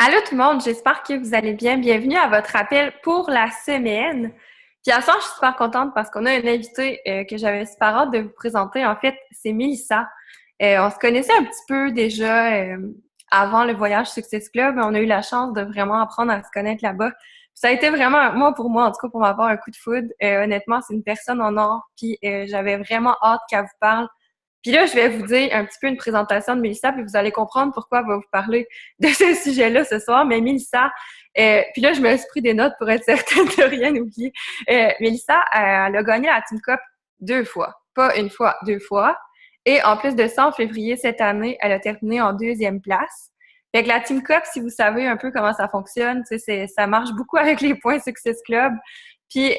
Allô tout le monde, j'espère que vous allez bien. Bienvenue à votre appel pour la semaine. Puis à ce soir, je suis super contente parce qu'on a un invité que j'avais super hâte de vous présenter. En fait, c'est Mélissa. On se connaissait un petit peu déjà avant le voyage Success Club. On a eu la chance de vraiment apprendre à se connaître là-bas. Puis ça a été vraiment, pour moi, en tout cas, pour m'avoir un coup de foudre. Honnêtement, c'est une personne en or. Puis j'avais vraiment hâte qu'elle vous parle. Puis là, je vais vous dire un petit peu une présentation de Mélissa, puis vous allez comprendre pourquoi elle va vous parler de ce sujet-là ce soir. Mais Mélissa, puis là, je me suis pris des notes pour être certaine de rien oublier. Mélissa, elle a gagné la Team Cup 2 fois. Pas une fois, 2 fois. Et en plus de ça, en février cette année, elle a terminé en 2e place. Fait que la Team Cup, si vous savez un peu comment ça fonctionne, ça marche beaucoup avec les points Success Club. Puis,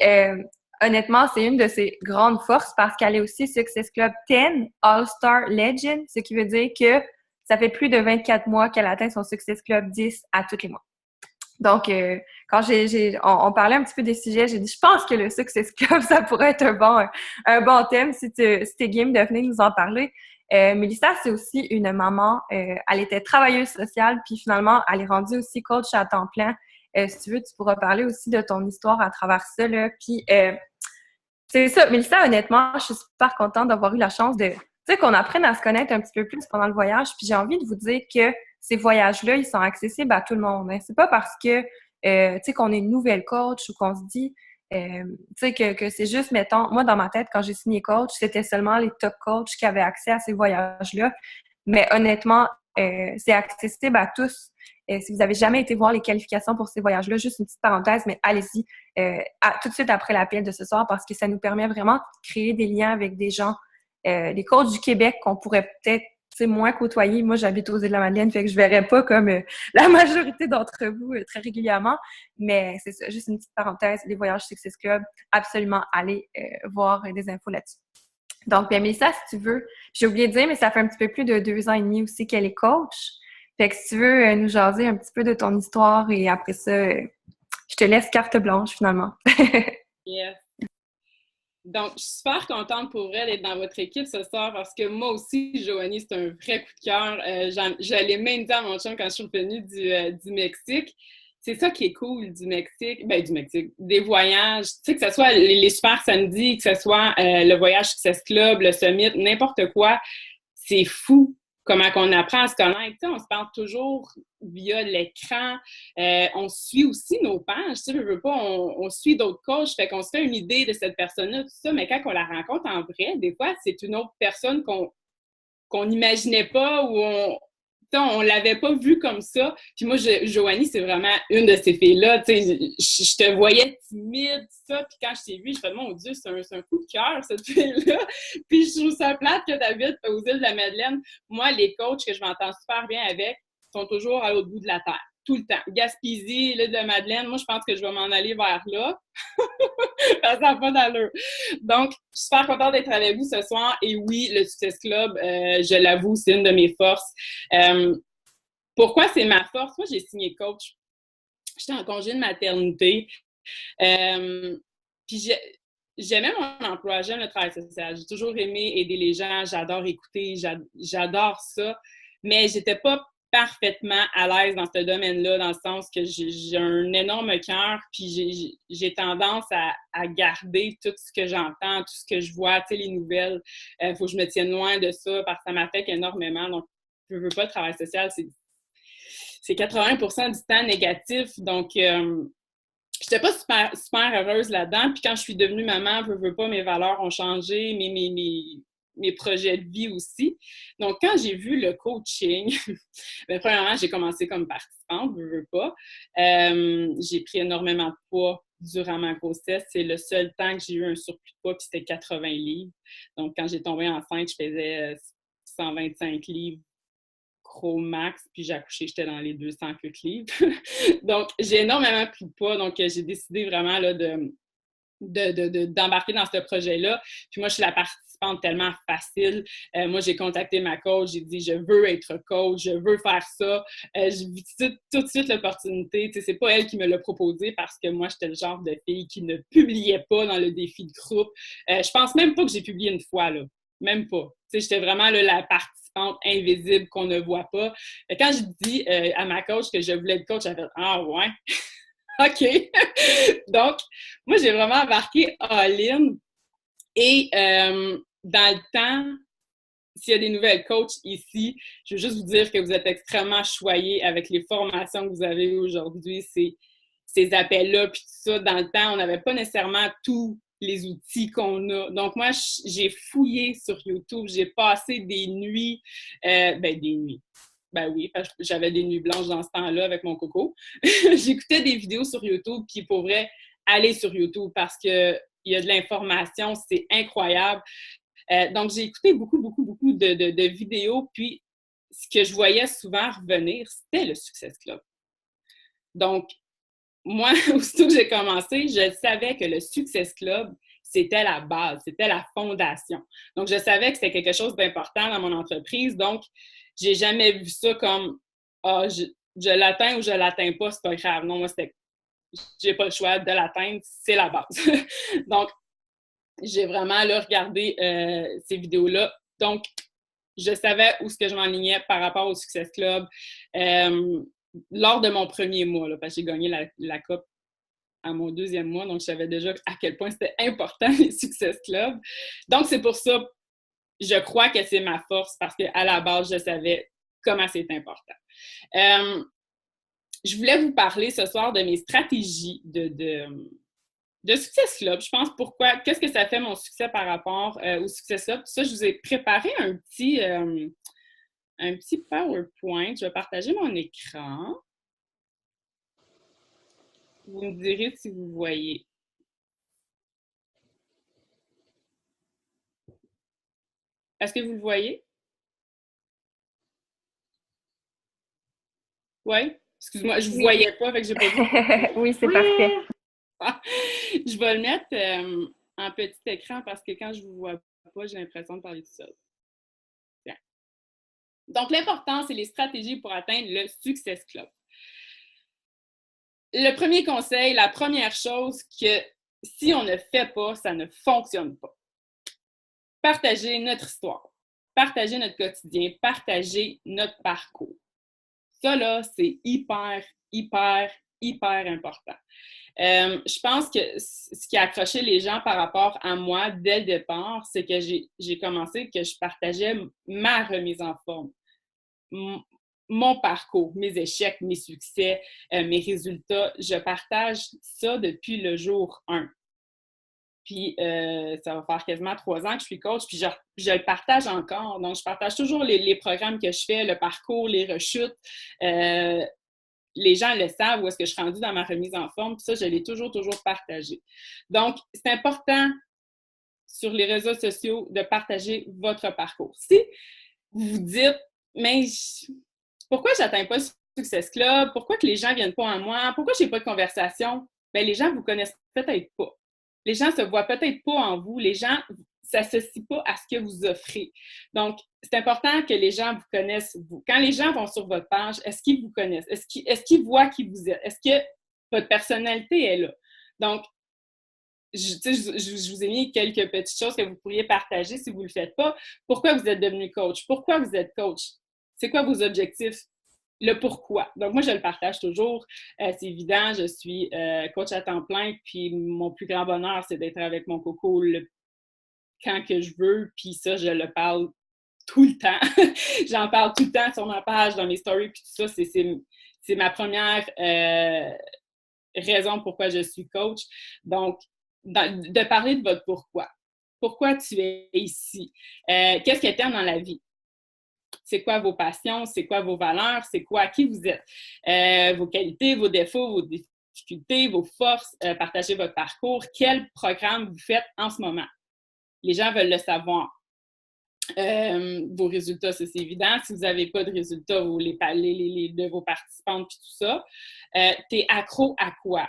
honnêtement, c'est une de ses grandes forces parce qu'elle est aussi Success Club 10 All-Star Legend, ce qui veut dire que ça fait plus de 24 mois qu'elle atteint son Success Club 10 à tous les mois. Donc, quand on parlait un petit peu des sujets, j'ai dit, je pense que le Success Club, ça pourrait être un bon thème si t'es game de venir nous en parler. Mélissa, c'est aussi une maman. Elle était travailleuse sociale, puis finalement, elle est rendue aussi coach à temps plein. Si tu veux, tu pourras parler aussi de ton histoire à travers ça, là. Puis, c'est ça. Mélissa, honnêtement, je suis super contente d'avoir eu la chance qu'on apprenne à se connaître un petit peu plus pendant le voyage. Puis j'ai envie de vous dire que ces voyages-là, ils sont accessibles à tout le monde. Hein. C'est pas parce que, qu'on est une nouvelle coach ou qu'on se dit, que c'est juste, mettons, moi, dans ma tête, quand j'ai signé coach, c'était seulement les top coachs qui avaient accès à ces voyages-là. Mais honnêtement, c'est accessible à tous. Si vous n'avez jamais été voir les qualifications pour ces voyages-là, juste une petite parenthèse, mais allez-y tout de suite après l'appel de ce soir parce que ça nous permet vraiment de créer des liens avec des gens, des coachs du Québec qu'on pourrait peut-être moins côtoyer. Moi, j'habite aux Îles-de-la-Madeleine, fait que je verrais pas comme la majorité d'entre vous très régulièrement. Mais c'est ça, juste une petite parenthèse, les voyages Success Club, absolument aller voir des infos là-dessus. Donc, bien, Mélissa, si tu veux, j'ai oublié de dire, mais ça fait un petit peu plus de 2 ans et demi aussi qu'elle est coach. Fait que si tu veux nous jaser un petit peu de ton histoire et après ça, je te laisse carte blanche finalement. Yes. Donc, je suis super contente pour elle d'être dans votre équipe ce soir parce que moi aussi, Joanie, c'est un vrai coup de cœur. J'allais même dire à mon chum quand je suis revenue du Mexique. C'est ça qui est cool du Mexique, des voyages, tu sais, que ce soit les super samedis, que ce soit le voyage Success Club, le summit, n'importe quoi, c'est fou comment qu'on apprend à se connaître. Tu sais, on se parle toujours via l'écran. On suit aussi nos pages. Tu sais, je veux pas, on suit d'autres coachs, fait qu'on se fait une idée de cette personne-là, tout ça, mais quand on la rencontre en vrai, des fois, c'est une autre personne qu'on n'imaginait pas ou on l'avait pas vu comme ça. Puis moi, Joanie, c'est vraiment une de ces filles-là. Je te voyais timide, ça. Puis quand je t'ai vue, je fais, mon Dieu, c'est un coup de cœur, cette fille-là. Puis je trouve ça plate que David aux îles de la Madeleine. Moi, les coachs que je m'entends super bien avec sont toujours à l'autre bout de la terre. Tout le temps. Gaspésie, l'île de la Madeleine, moi, je pense que je vais m'en aller vers là. Ça n'a pas d'allure. Donc, je suis super contente d'être avec vous ce soir. Et oui, le Success Club, je l'avoue, c'est une de mes forces. Euh, Pourquoi c'est ma force? Moi, j'ai signé coach. J'étais en congé de maternité. Puis j'aimais mon emploi, j'aime le travail social. J'ai toujours aimé aider les gens, j'adore écouter, j'adore ça. Mais j'étais pas parfaitement à l'aise dans ce domaine-là, dans le sens que j'ai un énorme cœur, puis j'ai tendance à garder tout ce que j'entends, tout ce que je vois, tu sais, les nouvelles. Faut que je me tienne loin de ça parce que ça m'affecte énormément. Donc, je veux pas, le travail social, c'est 80% du temps négatif. Donc, j'étais pas super heureuse là-dedans. Puis quand je suis devenue maman, veux pas, mes valeurs ont changé, mes projets de vie aussi. Donc, quand j'ai vu le coaching, bien, premièrement, j'ai commencé comme participante, veux pas. J'ai pris énormément de poids durant ma grossesse. C'est le seul temps que j'ai eu un surplus de poids, puis c'était 80 livres. Donc, quand j'ai tombé enceinte, je faisais 125 livres gros max, puis j'ai accouché, j'étais dans les 200 quelques livres. Donc, j'ai énormément pris de poids, donc j'ai décidé vraiment là, d'embarquer dans ce projet-là. Puis moi, je suis la participante tellement facile. Moi, j'ai contacté ma coach, j'ai dit, je veux être coach, je veux faire ça. J'ai vu tout de suite l'opportunité. Tu sais, c'est pas elle qui me l'a proposé parce que moi, j'étais le genre de fille qui ne publiait pas dans le défi de groupe. Je pense même pas que j'ai publié une fois, là. même pas. Tu sais, j'étais vraiment là, la participante invisible qu'on ne voit pas. Et quand je dis à ma coach que je voulais être coach, elle a fait « Ah ouais? OK! » Donc, moi, j'ai vraiment embarqué all-in. Et dans le temps, s'il y a des nouvelles coachs ici, je veux juste vous dire que vous êtes extrêmement choyés avec les formations que vous avez aujourd'hui, ces appels-là, puis tout ça. Dans le temps, on n'avait pas nécessairement tous les outils qu'on a. Donc, moi, j'ai fouillé sur YouTube, j'ai passé des nuits, des nuits. Ben oui, parce que j'avais des nuits blanches dans ce temps-là avec mon coco. J'écoutais des vidéos sur YouTube, puis pour vrai, aller sur YouTube parce que il y a de l'information, c'est incroyable. Donc, j'ai écouté beaucoup de vidéos, puis ce que je voyais souvent revenir, c'était le Success Club. Donc, moi, aussitôt que j'ai commencé, je savais que le Success Club, c'était la base, c'était la fondation. Donc, je savais que c'était quelque chose d'important dans mon entreprise. Donc, j'ai jamais vu ça comme « Ah, je l'atteins ou je l'atteins pas, c'est pas grave. » Non, moi, c'était « J'ai pas le choix de l'atteindre, c'est la base. » Donc, j'ai vraiment là, regardé ces vidéos-là. Donc, je savais où est-ce que je m'enlignais par rapport au Success Club lors de mon premier mois, là, parce que j'ai gagné la coupe à mon deuxième mois, donc je savais déjà à quel point c'était important, les Success Club. Donc, c'est pour ça, je crois que c'est ma force, parce qu'à la base, je savais comment c'est important. Je voulais vous parler ce soir de mes stratégies de Success Club. Je pense qu'est-ce que ça fait mon succès par rapport au Success Club. Tout ça, je vous ai préparé un petit PowerPoint. Je vais partager mon écran. Vous me direz si vous voyez. Est-ce que vous le voyez? Oui? Excuse-moi, je ne vous voyais pas, fait que j'ai pas vu. Oui, c'est parfait. Je vais le mettre en petit écran parce que quand je ne vous vois pas, j'ai l'impression de parler tout seul. Bien. Donc, l'important, c'est les stratégies pour atteindre le Success Club. Le premier conseil, la première chose que si on ne fait pas, ça ne fonctionne pas. Partager notre histoire, partager notre quotidien, partager notre parcours. Ça, là, c'est hyper important. Je pense que ce qui a accroché les gens par rapport à moi dès le départ, c'est que j'ai commencé que je partageais ma remise en forme, mon parcours, mes échecs, mes succès, mes résultats. Je partage ça depuis le jour 1. Puis, ça va faire quasiment 3 ans que je suis coach, puis je le partage encore. Donc, je partage toujours les programmes que je fais, le parcours, les rechutes. Les gens le savent où est-ce que je suis rendue dans ma remise en forme. Puis ça, je l'ai toujours partagé. Donc, c'est important sur les réseaux sociaux de partager votre parcours. Si vous vous dites, mais pourquoi je n'atteins pas le Success Club? Pourquoi que les gens ne viennent pas à moi? Pourquoi je n'ai pas de conversation? Bien, les gens ne vous connaissent peut-être pas. Les gens ne se voient peut-être pas en vous. Les gens ne s'associent pas à ce que vous offrez. Donc, c'est important que les gens vous connaissent, vous. Quand les gens vont sur votre page, est-ce qu'ils vous connaissent? Est-ce qu'ils voient qui vous êtes? Est-ce que votre personnalité est là? Donc, je vous ai mis quelques petites choses que vous pourriez partager si vous ne le faites pas. Pourquoi vous êtes devenu coach? Pourquoi vous êtes coach? C'est quoi vos objectifs? Le pourquoi. Donc, moi, je le partage toujours. C'est évident, je suis coach à temps plein, puis mon plus grand bonheur, c'est d'être avec mon coco quand que je veux, puis ça, je le parle tout le temps. J'en parle tout le temps sur ma page, dans mes stories, puis tout ça, c'est ma première raison pourquoi je suis coach. Donc, de parler de votre pourquoi. Pourquoi tu es ici? Qu'est-ce que tu aimes dans la vie? C'est quoi vos passions? C'est quoi vos valeurs? C'est quoi qui vous êtes? Vos qualités, vos défauts, vos difficultés, vos forces. Partagez votre parcours. Quel programme vous faites en ce moment? Les gens veulent le savoir. Vos résultats, ça, c'est évident. Si vous n'avez pas de résultats, vous les de vos participantes et tout ça. T'es accro à quoi?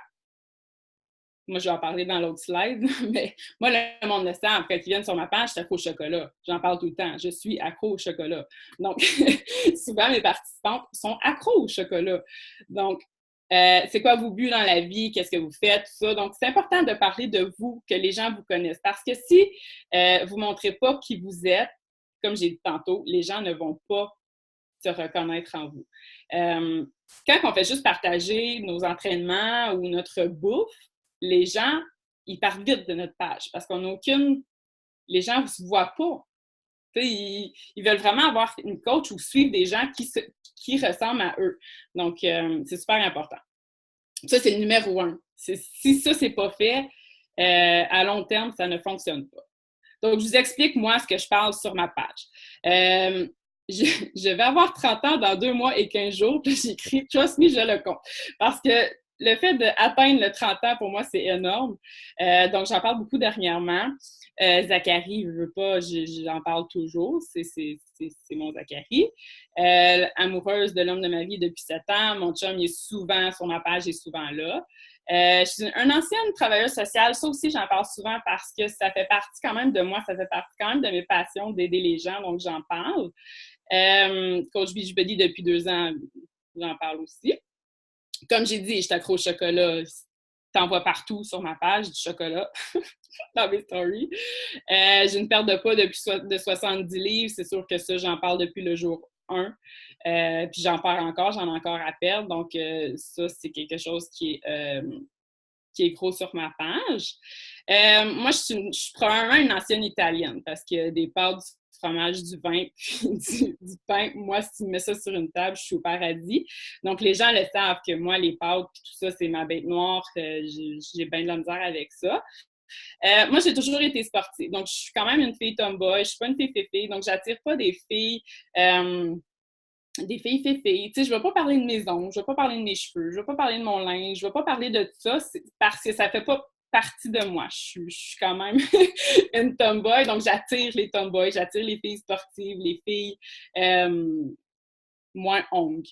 Moi, je vais en parler dans l'autre slide, mais moi, le monde le sait, quand ils viennent sur ma page, je suis accro au chocolat. J'en parle tout le temps. Je suis accro au chocolat. Donc, souvent, mes participantes sont accros au chocolat. Donc, c'est quoi vos buts dans la vie, qu'est-ce que vous faites, tout ça. Donc, c'est important de parler de vous, que les gens vous connaissent. Parce que si vous ne montrez pas qui vous êtes, comme j'ai dit tantôt, les gens ne vont pas se reconnaître en vous. Quand on fait juste partager nos entraînements ou notre bouffe, les gens, ils partent vite de notre page parce qu'on n'a aucune... Les gens ne se voient pas. Ils veulent vraiment avoir une coach ou suivre des gens qui ressemblent à eux. Donc, c'est super important. Ça, c'est le numéro 1. Si ça, c'est pas fait, à long terme, ça ne fonctionne pas. Donc, je vous explique, moi, ce que je parle sur ma page. Je vais avoir 30 ans dans 2 mois et 15 jours, puis j'écris « Trust me, je le compte ». Parce que le fait d'atteindre le 30 ans, pour moi, c'est énorme. Donc, j'en parle beaucoup dernièrement. Zachary, je veux pas, j'en parle toujours. C'est mon Zachary. Amoureuse de l'homme de ma vie depuis 7 ans. Mon chum, il est souvent sur ma page, il est souvent là. Je suis une ancienne travailleuse sociale. Ça aussi, j'en parle souvent parce que ça fait partie quand même de moi. Ça fait partie quand même de mes passions d'aider les gens, donc j'en parle. Coach Beachbody depuis 2 ans, j'en parle aussi. Comme j'ai dit, je t'accroche au chocolat. T'en vois partout sur ma page, du chocolat dans mes stories. J'ai une perte de poids de 70 livres. C'est sûr que ça, j'en parle depuis le jour 1. Puis j'en perds encore, j'en ai encore à perdre. Donc, ça, c'est quelque chose qui est gros sur ma page. Moi, je suis probablement une ancienne italienne parce que des pâtes, du fromage, du vin, puis du pain, moi, si tu me mets ça sur une table, je suis au paradis. Donc, les gens le savent que moi, les pâtes, puis tout ça, c'est ma bête noire. J'ai bien de la misère avec ça. Moi, j'ai toujours été sportive. Donc, je suis quand même une fille tomboy. Je suis pas une fille féfé. Donc, j'attire pas des filles féfés. Tu sais, je vais pas parler de mes ongles, je vais pas parler de mes cheveux, je vais pas parler de mon linge, je vais pas parler de tout ça parce que ça fait pas partie de moi. Je suis quand même une tomboy, donc j'attire les tomboys, j'attire les filles sportives, les filles moins ongles.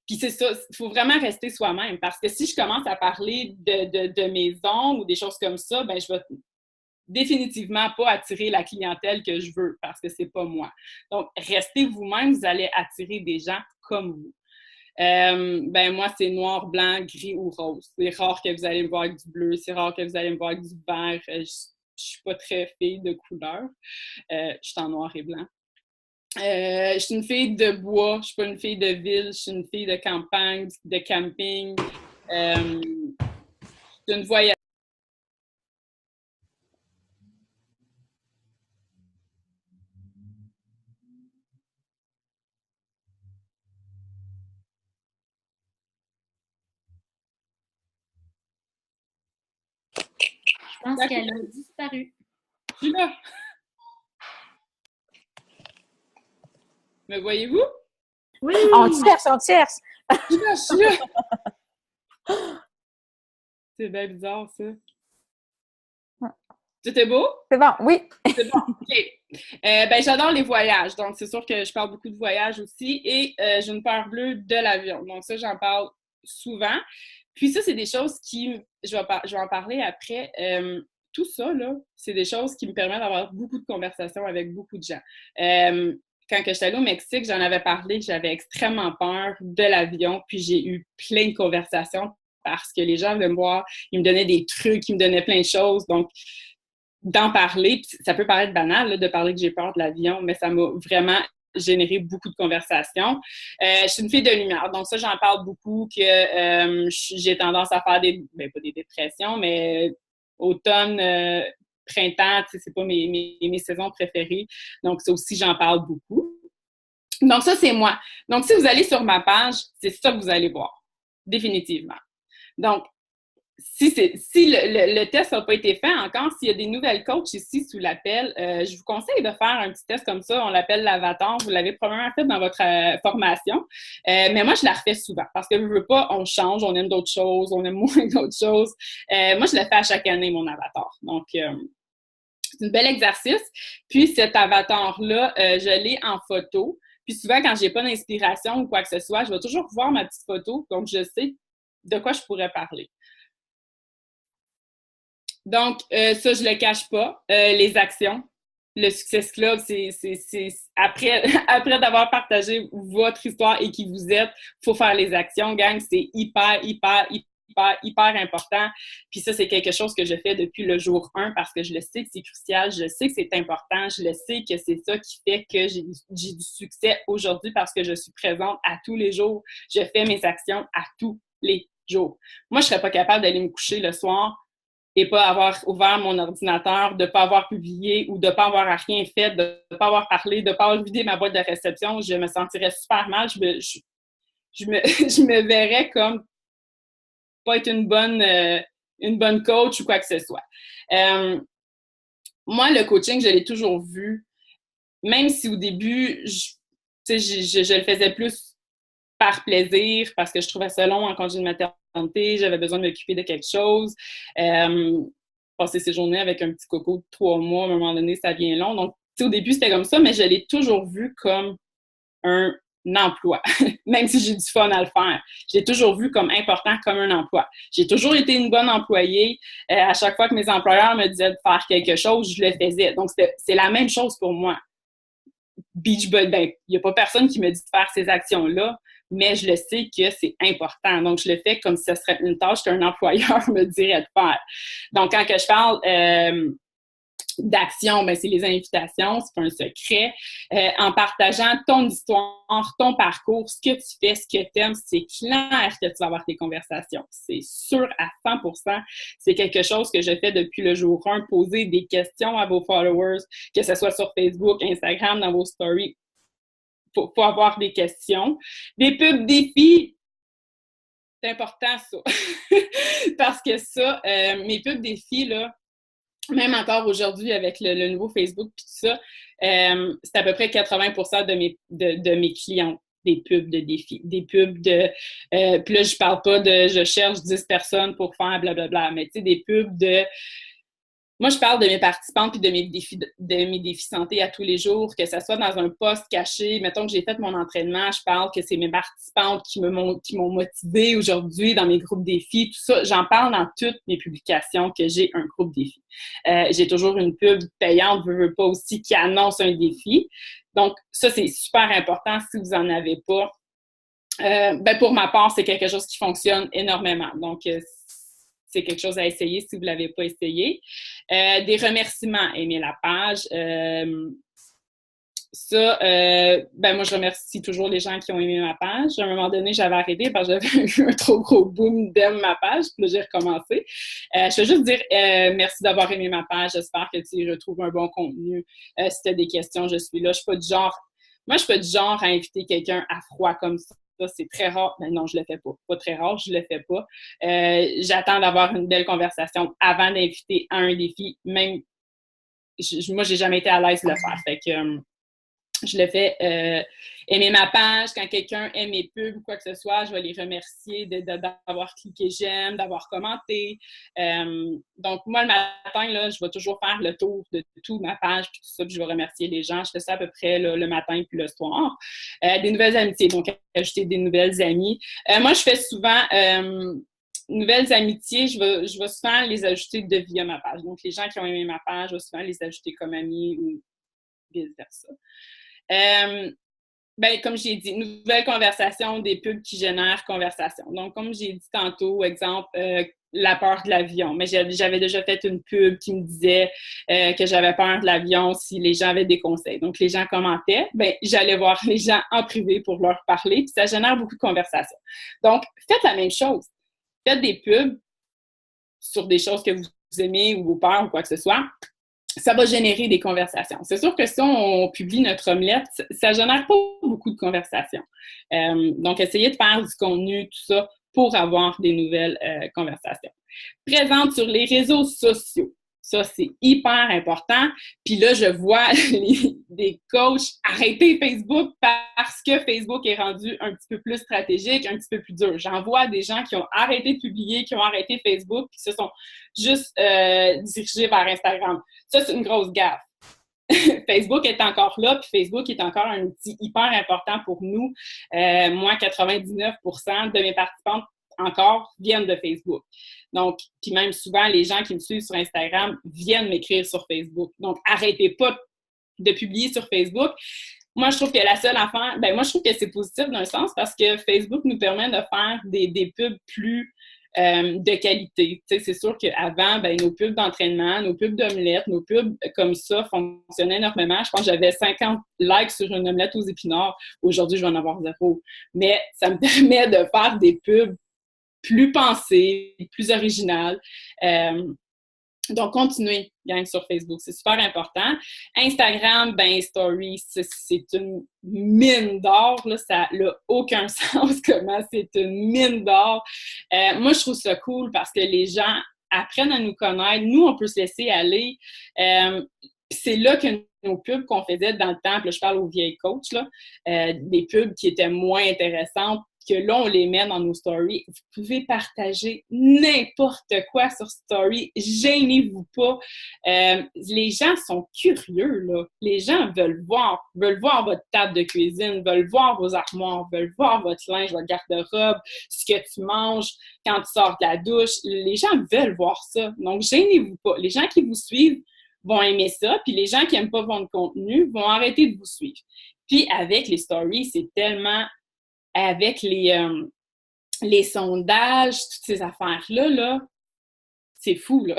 Puis c'est ça, il faut vraiment rester soi-même parce que si je commence à parler de mes ongles ou des choses comme ça, ben je vais définitivement pas attirer la clientèle que je veux parce que c'est pas moi. Donc, restez vous-même, vous allez attirer des gens comme vous. Ben moi, c'est noir, blanc, gris ou rose. C'est rare que vous allez me voir avec du bleu, c'est rare que vous allez me voir avec du vert. Je suis pas très fille de couleur. Je suis en noir et blanc. Je suis une fille de bois, je suis pas une fille de ville, je suis une fille de campagne, de camping. Je suis une voyageuse. Je pense qu'elle a disparu. Je suis là. Me voyez-vous? Oui! On tierce, on tierce! Je suis là. C'est bien bizarre, ça. C'était beau? C'est bon, oui. C'est bon, OK. Ben, j'adore les voyages. Donc, c'est sûr que je parle beaucoup de voyages aussi. Et j'ai une peur bleue de l'avion. Donc, ça, j'en parle souvent. Puis ça, c'est des choses qui... Je vais en parler après. Tout ça, là, c'est des choses qui me permettent d'avoir beaucoup de conversations avec beaucoup de gens. Quand j'étais allée au Mexique, j'en avais parlé, j'avais extrêmement peur de l'avion, puis j'ai eu plein de conversations parce que les gens venaient me voir, ils me donnaient des trucs, ils me donnaient plein de choses. Donc, d'en parler, ça peut paraître banal là, de parler que j'ai peur de l'avion, mais ça m'a vraiment généré beaucoup de conversations. Je suis une fille de lumière, donc ça, j'en parle beaucoup, que j'ai tendance à faire pas des dépressions, mais automne, printemps, c'est pas mes saisons préférées. Donc, ça aussi, j'en parle beaucoup. Donc, ça, c'est moi. Donc, si vous allez sur ma page, c'est ça que vous allez voir, définitivement. Donc, si le test n'a pas été fait encore, s'il y a des nouvelles coachs ici sous l'appel, je vous conseille de faire un petit test comme ça. On l'appelle l'avatar. Vous l'avez probablement fait dans votre formation. Mais moi, je la refais souvent parce que je veux pas, on change, on aime d'autres choses, on aime moins d'autres choses. Moi, je le fais à chaque année, mon avatar. Donc, c'est un bel exercice. Puis, cet avatar-là, je l'ai en photo. Puis souvent, quand j'ai pas d'inspiration ou quoi que ce soit, je vais toujours voir ma petite photo. Donc, je sais de quoi je pourrais parler. Donc, ça, je le cache pas. Les actions. le Success Club, c'est après, après d'avoir partagé votre histoire et qui vous êtes, il faut faire les actions, gang. C'est hyper important. Puis ça, c'est quelque chose que je fais depuis le jour 1 parce que je le sais que c'est crucial, je sais que c'est important, je le sais que c'est ça qui fait que j'ai du succès aujourd'hui parce que je suis présente à tous les jours. Je fais mes actions à tous les jours. Moi, je serais pas capable d'aller me coucher le soir et pas avoir ouvert mon ordinateur, de pas avoir publié ou de pas avoir rien fait, de pas avoir parlé, de pas avoir vidé ma boîte de réception, je me sentirais super mal. Je me verrais comme pas être une bonne coach ou quoi que ce soit. Moi, le coaching, je l'ai toujours vu, même si au début, je le faisais plus par plaisir, parce que je trouvais ça long en congé de maternité, j'avais besoin de m'occuper de quelque chose. Passer ces journées avec un petit coco de 3 mois, à un moment donné, ça devient long. Donc, au début, c'était comme ça, mais je l'ai toujours vu comme un emploi, même si j'ai du fun à le faire. J'ai toujours vu comme important comme un emploi. J'ai toujours été une bonne employée. À chaque fois que mes employeurs me disaient de faire quelque chose, je le faisais. Donc, c'est la même chose pour moi. Beachbody, ben, il n'y a pas personne qui me dit de faire ces actions-là, mais je le sais que c'est important. Donc, je le fais comme si ce serait une tâche qu'un employeur me dirait de faire. Donc, quand que je parle d'action, ben, c'est les invitations, c'est pas un secret. En partageant ton histoire, ton parcours, ce que tu fais, ce que tu aimes, c'est clair que tu vas avoir tes conversations. C'est sûr à 100%. C'est quelque chose que je fais depuis le jour 1, poser des questions à vos followers, que ce soit sur Facebook, Instagram, dans vos stories. Faut avoir des questions. Des pubs défis, c'est important, ça. Parce que ça, mes pubs défis, là, même encore aujourd'hui avec le nouveau Facebook et tout ça, c'est à peu près 80% de mes clients, des pubs de défis, des pubs de... puis là, je parle pas de je cherche 10 personnes pour faire blablabla, mais tu sais, des pubs de... Moi, je parle de mes participantes puis de mes défis santé à tous les jours, que ce soit dans un post caché. Mettons que j'ai fait mon entraînement, je parle que c'est mes participantes qui m'ont motivée aujourd'hui dans mes groupes défis, tout ça. J'en parle dans toutes mes publications que j'ai un groupe défi. J'ai toujours une pub payante, veux pas aussi, qui annonce un défi. Donc, ça, c'est super important si vous en avez pas. Ben pour ma part, c'est quelque chose qui fonctionne énormément. Donc, c'est quelque chose à essayer si vous ne l'avez pas essayé. Des remerciements, aimer la page. Ben moi, je remercie toujours les gens qui ont aimé ma page. À un moment donné, j'avais arrêté parce que j'avais eu un trop gros boom d'aime ma page. Puis là, j'ai recommencé. Je veux juste dire merci d'avoir aimé ma page. J'espère que tu y retrouves un bon contenu. Si tu as des questions, je suis là. Je suis pas du genre... Moi, je suis pas du genre à inviter quelqu'un à froid comme ça. Ça, c'est très rare. Mais non, je le fais pas. Pas très rare, je le fais pas. J'attends d'avoir une belle conversation avant d'inviter à un défi. Même, moi, j'ai jamais été à l'aise de le faire. Fait que je le fais. Aimer ma page, quand quelqu'un aime mes pubs ou quoi que ce soit, je vais les remercier d'avoir cliqué j'aime, d'avoir commenté. Donc, moi, le matin, là, je vais toujours faire le tour de toute ma page, puis tout ça, puis je vais remercier les gens. Je fais ça à peu près là, le matin puis le soir. Des nouvelles amitiés, donc ajouter des nouvelles amies. Moi, je fais souvent... nouvelles amitiés, je vais souvent les ajouter via ma page. Donc, les gens qui ont aimé ma page, je vais souvent les ajouter comme amis ou vice-versa. Ben, comme j'ai dit, nouvelle conversation, des pubs qui génèrent conversation. Donc, comme j'ai dit tantôt, exemple, la peur de l'avion. Mais j'avais déjà fait une pub qui me disait que j'avais peur de l'avion si les gens avaient des conseils. Donc, les gens commentaient. Ben, j'allais voir les gens en privé pour leur parler, puis ça génère beaucoup de conversations. Donc, faites la même chose. Faites des pubs sur des choses que vous aimez ou vos peurs ou quoi que ce soit. Ça va générer des conversations. C'est sûr que si on publie notre omelette, ça génère pas beaucoup de conversations. Donc, essayez de faire du contenu, tout ça, pour avoir des nouvelles conversations. Présente sur les réseaux sociaux. Ça, c'est hyper important. Puis là, je vois des coachs arrêter Facebook parce que Facebook est rendu un petit peu plus stratégique, un petit peu plus dur. J'en vois des gens qui ont arrêté de publier, qui ont arrêté Facebook, qui se sont juste dirigés vers Instagram. Ça, c'est une grosse gaffe. Facebook est encore là, puis Facebook est encore un outil hyper important pour nous. Moi, 99% de mes participantes encore viennent de Facebook. Donc, puis même souvent, les gens qui me suivent sur Instagram viennent m'écrire sur Facebook. Donc, arrêtez pas de publier sur Facebook. Moi, je trouve que la seule affaire, moi, je trouve que c'est positif d'un sens parce que Facebook nous permet de faire des pubs plus de qualité. Tu sais, c'est sûr qu'avant, nos pubs d'entraînement, nos pubs d'omelette, nos pubs comme ça fonctionnaient énormément. Je pense que j'avais 50 likes sur une omelette aux épinards. Aujourd'hui, je vais en avoir 0. Mais ça me permet de faire des pubs plus pensées, plus originales. Donc, continuez, gang, sur Facebook. C'est super important. Instagram, Stories, c'est une mine d'or. Là, ça n'a aucun sens comment c'est une mine d'or. Moi, je trouve ça cool parce que les gens apprennent à nous connaître. Nous, on peut se laisser aller. C'est là que nos pubs qu'on faisait dans le temps, là, je parle aux vieilles coachs, là, des pubs qui étaient moins intéressantes, que là, on les met dans nos stories. Vous pouvez partager n'importe quoi sur story. Gênez-vous pas. Les gens sont curieux, là. Les gens veulent voir votre table de cuisine, veulent voir vos armoires, veulent voir votre linge, votre garde-robe, ce que tu manges quand tu sors de la douche. Les gens veulent voir ça. Donc, gênez-vous pas. Les gens qui vous suivent vont aimer ça, puis les gens qui n'aiment pas votre contenu vont arrêter de vous suivre. Puis, avec les stories, c'est tellement... Avec les sondages, toutes ces affaires-là, là, c'est fou, là.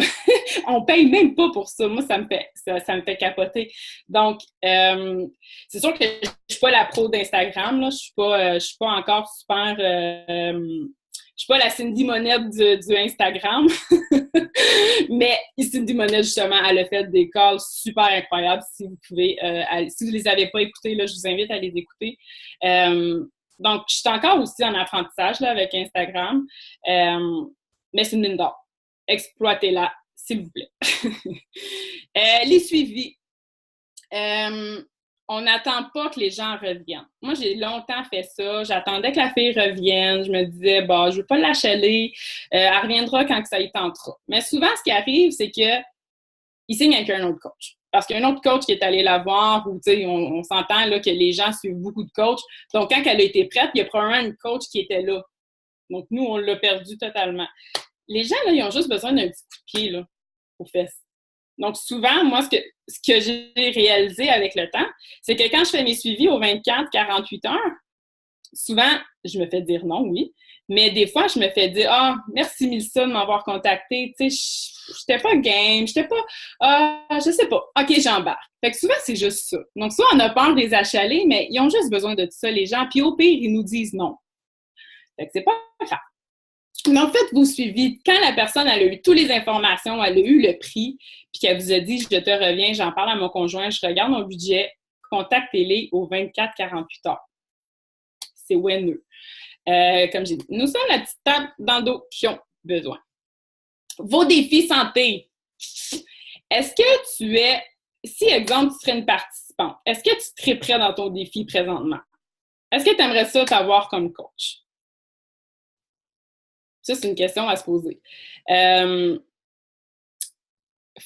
On paye même pas pour ça. Moi, ça me fait capoter. Donc, c'est sûr que je suis pas la pro d'Instagram, là. Je suis pas encore super... je suis pas la Cindy Monette du Instagram. Mais Cindy Monette, justement, elle a fait des calls super incroyables. Si vous pouvez... si vous les avez pas écoutés, là, je vous invite à les écouter. Donc, je suis encore aussi en apprentissage là, avec Instagram, mais c'est une mine d'or. Exploitez-la, s'il vous plaît. Les suivis. On n'attend pas que les gens reviennent. Moi, j'ai longtemps fait ça. J'attendais que la fille revienne. Je me disais, je veux pas la chaler. Elle reviendra quand que ça y tentera. Mais souvent, ce qui arrive, c'est qu'il signe avec un autre coach. Parce qu'il y a un autre coach qui est allé la voir, ou tu sais, on s'entend là, que les gens suivent beaucoup de coachs. Donc, quand elle a été prête, il y a probablement une coach qui était là. Donc, nous, on l'a perdu totalement. Les gens, là, ils ont juste besoin d'un petit coup de pied, là, aux fesses. Donc, souvent, moi, ce que j'ai réalisé avec le temps, c'est que quand je fais mes suivis aux 24-48 heures, souvent, je me fais dire non, oui. Mais des fois, je me fais dire « Ah, merci Mélissa de m'avoir contacté. Tu sais, j'étais pas game, j'étais pas... je sais pas. OK, j'embarque. » Fait que souvent, c'est juste ça. Donc, soit on a peur des achaler, mais ils ont juste besoin de tout ça, les gens. Puis au pire, ils nous disent non. Fait que c'est pas grave. Donc, faites vos suivis. Quand la personne elle a eu toutes les informations, elle a eu le prix, puis qu'elle vous a dit « Je te reviens, j'en parle à mon conjoint, je regarde mon budget », contactez-les aux 24-48 heures. C'est win-eux. Comme j'ai dit, nous sommes la petite table dans le dos qui ont besoin. Vos défis santé. Est-ce que tu es, si exemple, tu serais une participante, est-ce que tu serais prêt dans ton défi présentement? Est-ce que tu aimerais ça t'avoir comme coach? Ça, c'est une question à se poser.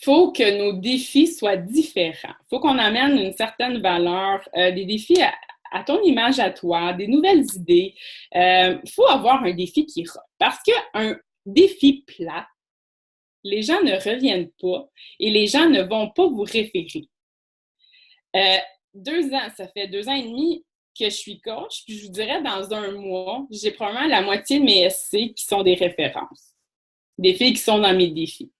Faut que nos défis soient différents. Faut qu'on amène une certaine valeur, des défis à ton image à toi, des nouvelles idées. Faut avoir un défi qui roule. Parce qu'un défi plat, les gens ne reviennent pas et les gens ne vont pas vous référer. 2 ans, ça fait 2 ans et demi que je suis coach, puis je vous dirais, dans un mois, j'ai probablement la moitié de mes SC qui sont des références. Des filles qui sont dans mes défis.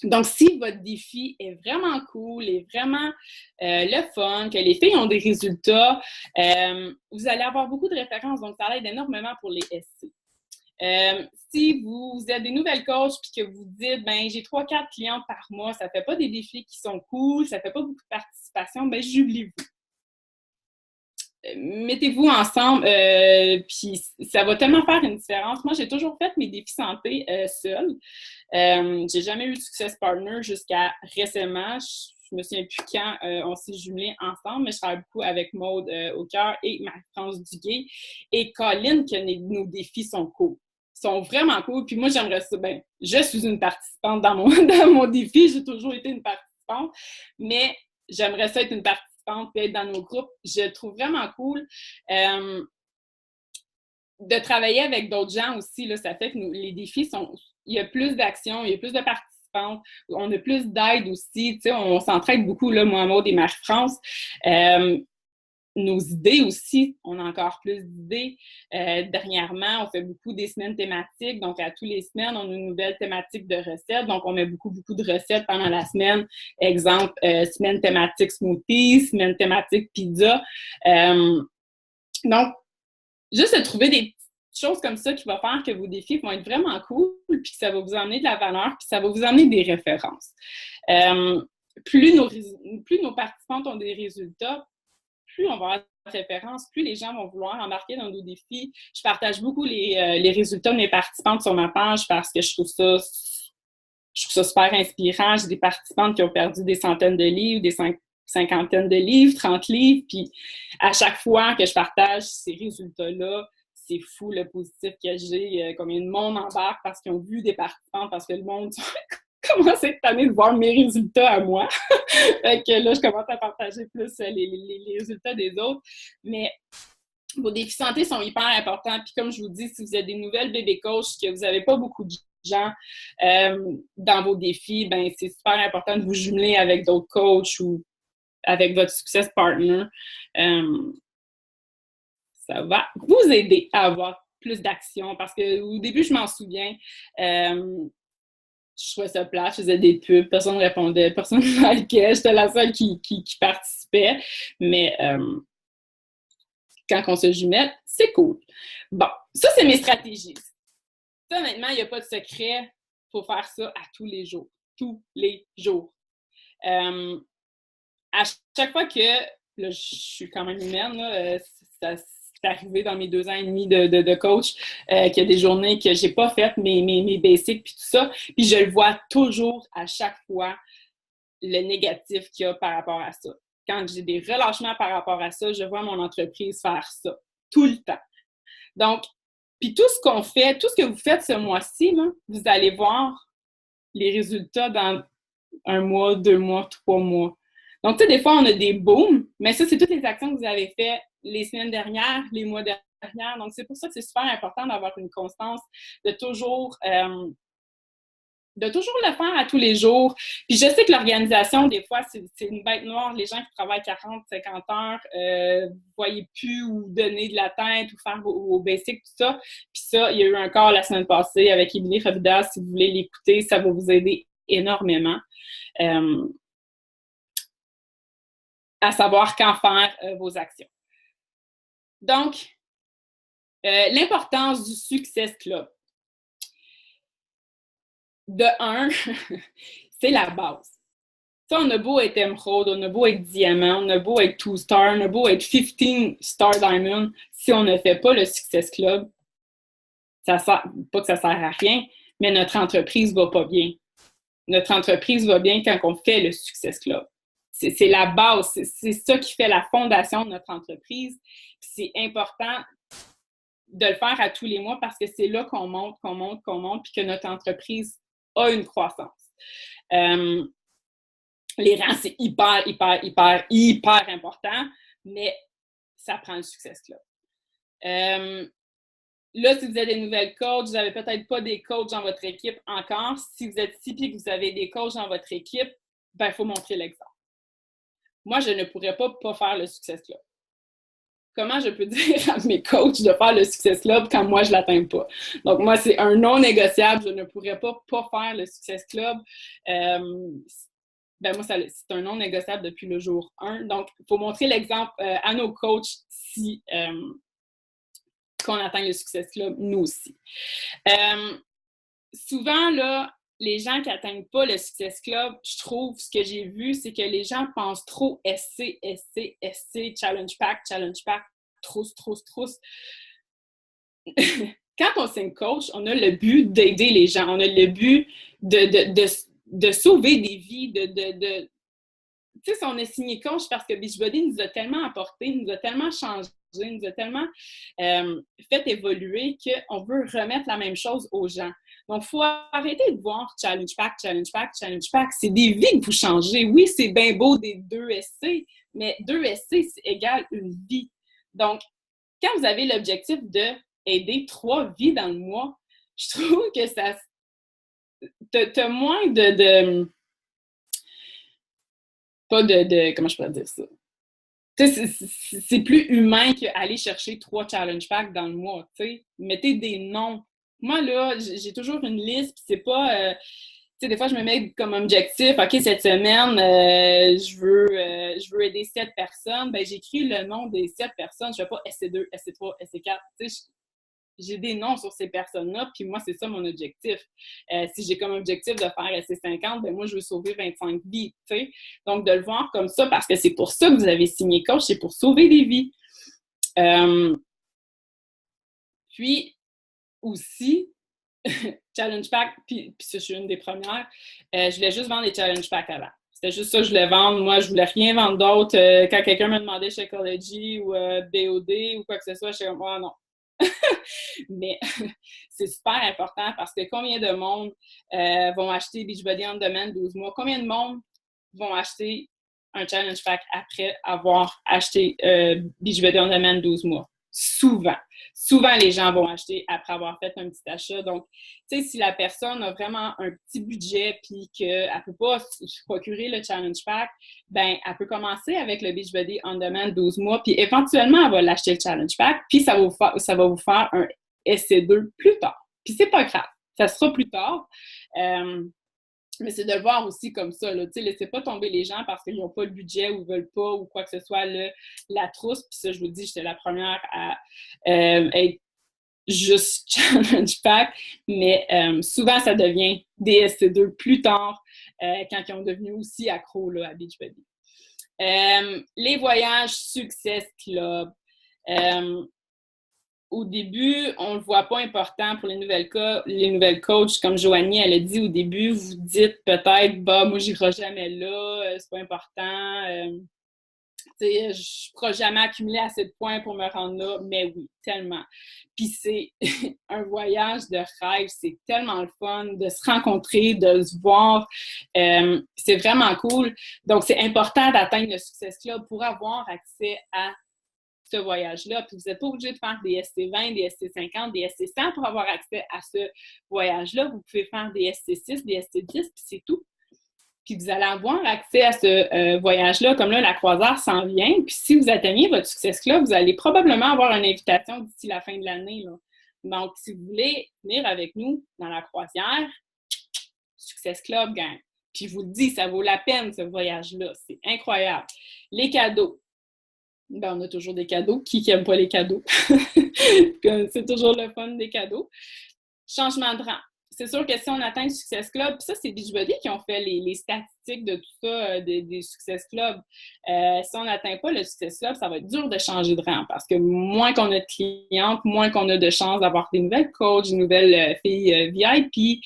Donc, si votre défi est vraiment cool, est vraiment le fun, que les filles ont des résultats, vous allez avoir beaucoup de références, donc ça aide énormément pour les SC. Si vous êtes des nouvelles coachs puis que vous dites, j'ai 3-4 clientes par mois, ça fait pas des défis qui sont cool, ça fait pas beaucoup de participation, j'oublie-vous. Mettez-vous ensemble, puis ça va tellement faire une différence. Moi, j'ai toujours fait mes défis santé seule. J'ai jamais eu de success partner jusqu'à récemment. Je me souviens plus quand on s'est jumelés ensemble, mais je travaille beaucoup avec Maude au cœur et Marie-France Duguay et Colline, que nos défis sont cool. Sont vraiment cool. Puis moi, j'aimerais ça. Je suis une participante dans mon défi. J'ai toujours été une participante, mais j'aimerais ça être une participante puis être dans nos groupes. Je trouve vraiment cool de travailler avec d'autres gens aussi. Là, ça fait que les défis sont... Il y a plus d'actions, il y a plus de participants. participantes. On a plus d'aide aussi. Tu sais, on s'entraide beaucoup, là, moi, Maud et Marie-France. Nos idées aussi, on a encore plus d'idées. Dernièrement, on fait beaucoup des semaines thématiques. Donc, à tous les semaines, on a une nouvelle thématique de recettes. Donc, on met beaucoup de recettes pendant la semaine. Exemple, semaine thématique smoothie, semaine thématique pizza. Donc, juste de trouver des petites choses comme ça qui vont faire que vos défis vont être vraiment cool, puis que ça va vous emmener de la valeur, puis ça va vous emmener des références. Plus nos participantes ont des résultats, plus on va avoir de références, plus les gens vont vouloir embarquer dans nos défis. Je partage beaucoup les résultats de mes participantes sur ma page parce que je trouve ça super inspirant. J'ai des participantes qui ont perdu des centaines de livres, des cinquantaines de livres, 30 livres, puis à chaque fois que je partage ces résultats-là, c'est fou le positif que j'ai, combien de monde embarque parce qu'ils ont vu des participantes, parce que le monde commence cette année de voir mes résultats à moi. Fait que là, je commence à partager plus les résultats des autres. Mais vos défis santé sont hyper importants. Puis comme je vous dis, si vous êtes des nouvelles bébés coachs, que vous n'avez pas beaucoup de gens dans vos défis, ben c'est super important de vous jumeler avec d'autres coachs ou avec votre success partner. Ça va vous aider à avoir plus d'action parce qu'au début, je m'en souviens, je trouvais ça plate, je faisais des pubs, personne ne répondait, personne ne likait, j'étais la seule qui participait, mais quand on se jumelle, c'est cool. Bon, ça, c'est mes stratégies. Ça, honnêtement, il n'y a pas de secret, il faut faire ça à tous les jours. Tous les jours. À chaque fois que, là, je suis quand même humaine, là, c'est arrivé dans mes 2 ans et demi de coach qu'il y a des journées que j'ai pas faites mes basics puis tout ça. Puis je le vois toujours à chaque fois le négatif qu'il y a par rapport à ça. Quand j'ai des relâchements par rapport à ça, je vois mon entreprise faire ça tout le temps. Donc, puis tout ce qu'on fait, tout ce que vous faites ce mois-ci, là, vous allez voir les résultats dans 1 mois, 2 mois, 3 mois. Donc, tu sais, des fois, on a des booms, mais ça, c'est toutes les actions que vous avez faites les semaines dernières, les mois derniers. Donc, c'est pour ça que c'est super important d'avoir une constance, de toujours le faire à tous les jours. Puis je sais que l'organisation, des fois, c'est une bête noire. Les gens qui travaillent 40, 50 heures, vous ne voyez plus ou donner de la tête ou faire vos basics, tout ça. Puis ça, il y a eu un call la semaine passée avec Émilie Ravidas. Si vous voulez l'écouter, ça va vous aider énormément à savoir quand faire vos actions. Donc, l'importance du Success Club. De 1, c'est la base. Ça, on a beau être Emerald, on a beau être Diamant, on a beau être 2-star, on a beau être 15-star Diamond, si on ne fait pas le Success Club, ça sert, pas que ça sert à rien, mais notre entreprise va pas bien. Notre entreprise va bien quand on fait le Success Club. C'est la base, c'est ça qui fait la fondation de notre entreprise. C'est important de le faire à tous les mois parce que c'est là qu'on monte, puis que notre entreprise a une croissance. Les rangs, c'est hyper important, mais ça prend le Success Club. Là, si vous êtes des nouvelles coachs, vous n'avez peut-être pas des coachs dans votre équipe encore. Si vous êtes ici et que vous avez des coachs dans votre équipe, ben, il faut montrer l'exemple. Moi, je ne pourrais pas faire le Success Club. Comment je peux dire à mes coachs de faire le Success Club quand moi, je ne l'atteins pas? Donc, moi, c'est un non négociable. Je ne pourrais pas faire le Success Club. Ben moi, c'est un non négociable depuis le jour 1. Donc, il faut montrer l'exemple à nos coachs si qu'on atteint le Success Club, nous aussi. Souvent, là, les gens qui n'atteignent pas le Success Club, je trouve, ce que j'ai vu, c'est que les gens pensent trop SC, challenge pack, trousse. Quand on signe coach, on a le but d'aider les gens. On a le but de sauver des vies, tu sais, si on a signé coach parce que Beachbody nous a tellement apporté, nous a tellement changé, nous a tellement fait évoluer qu'on veut remettre la même chose aux gens. Donc, il faut arrêter de voir challenge pack. C'est des vies que vous changez. Oui, c'est bien beau des 2 SC, mais 2 SC, c'est égal une vie. Donc, quand vous avez l'objectif d'aider 3 vies dans le mois, je trouve que ça... t'as moins pas comment je pourrais dire ça? Tu sais, c'est plus humain qu'aller chercher 3 challenge packs dans le mois, tu sais. Mettez des noms. Moi, là, j'ai toujours une liste, puis c'est pas... tu sais, des fois, je me mets comme objectif, OK, cette semaine, je veux aider 7 personnes. Ben, j'écris le nom des 7 personnes. Je fais pas SC2, SC3, SC4. Tu sais, j'ai des noms sur ces personnes-là, puis moi, c'est ça mon objectif. Si j'ai comme objectif de faire SC50, ben moi, je veux sauver 25 vies, tu sais. Donc, de le voir comme ça, parce que c'est pour ça que vous avez signé coach, c'est pour sauver des vies. Puis, aussi, challenge pack, puis ça, je suis une des premières, je voulais juste vendre des challenge packs avant. C'était juste ça que je voulais vendre. Moi, je voulais rien vendre d'autre. Quand quelqu'un me demandait Shakeology ou BOD ou quoi que ce soit, je suis comme, oh non. Mais c'est super important parce que combien de monde vont acheter Beachbody On Demand 12 mois? Combien de monde vont acheter un challenge pack après avoir acheté Beachbody On Demand 12 mois? Souvent. Souvent, les gens vont acheter après avoir fait un petit achat. Donc, tu sais, si la personne a vraiment un petit budget puis qu'elle ne peut pas se procurer le challenge pack, ben elle peut commencer avec le Beachbody On Demand 12 mois puis éventuellement, elle va l'acheter le challenge pack puis ça va vous faire un SC2 plus tard. Puis c'est pas grave. Ça sera plus tard. Mais c'est de le voir aussi comme ça. Tu sais, laissez pas tomber les gens parce qu'ils n'ont pas le budget ou veulent pas ou quoi que ce soit, la trousse. Puis ça, je vous dis, j'étais la première à être juste challenge pack. Mais souvent, ça devient des SC2 plus tard quand ils ont devenu aussi accros là, à Beachbody. Les voyages Success Club. Au début, on ne le voit pas important pour les nouvelles coachs. Comme Joanie, elle a dit au début, vous dites peut-être, bah, moi, j'irai jamais là, c'est pas important. Je ne pourrai jamais accumuler assez de points pour me rendre là. Mais oui, tellement. Puis c'est un voyage de rêve. C'est tellement le fun de se rencontrer, de se voir. C'est vraiment cool. Donc, c'est important d'atteindre le Success Club pour avoir accès à ce voyage-là. Puis vous n'êtes pas obligé de faire des SC20, des SC50, des SC100 pour avoir accès à ce voyage-là. Vous pouvez faire des SC6, des SC10, puis c'est tout. Puis vous allez avoir accès à ce voyage-là. Comme là, la croisière s'en vient. Puis si vous atteignez votre Success Club, vous allez probablement avoir une invitation d'ici la fin de l'année, là. Donc, si vous voulez venir avec nous dans la croisière, Success Club, gang. Puis je vous le dis, ça vaut la peine, ce voyage-là. C'est incroyable. Les cadeaux. Ben, on a toujours des cadeaux. Qui n'aime pas les cadeaux? C'est toujours le fun des cadeaux. Changement de rang. C'est sûr que si on atteint le Success Club, puis ça, c'est Beachbody qui ont fait les statistiques de tout ça, des Success Club. Si on n'atteint pas le Success Club, ça va être dur de changer de rang parce que moins qu'on a de clientes, moins qu'on a de chances d'avoir des nouvelles coachs, des nouvelles filles VIP.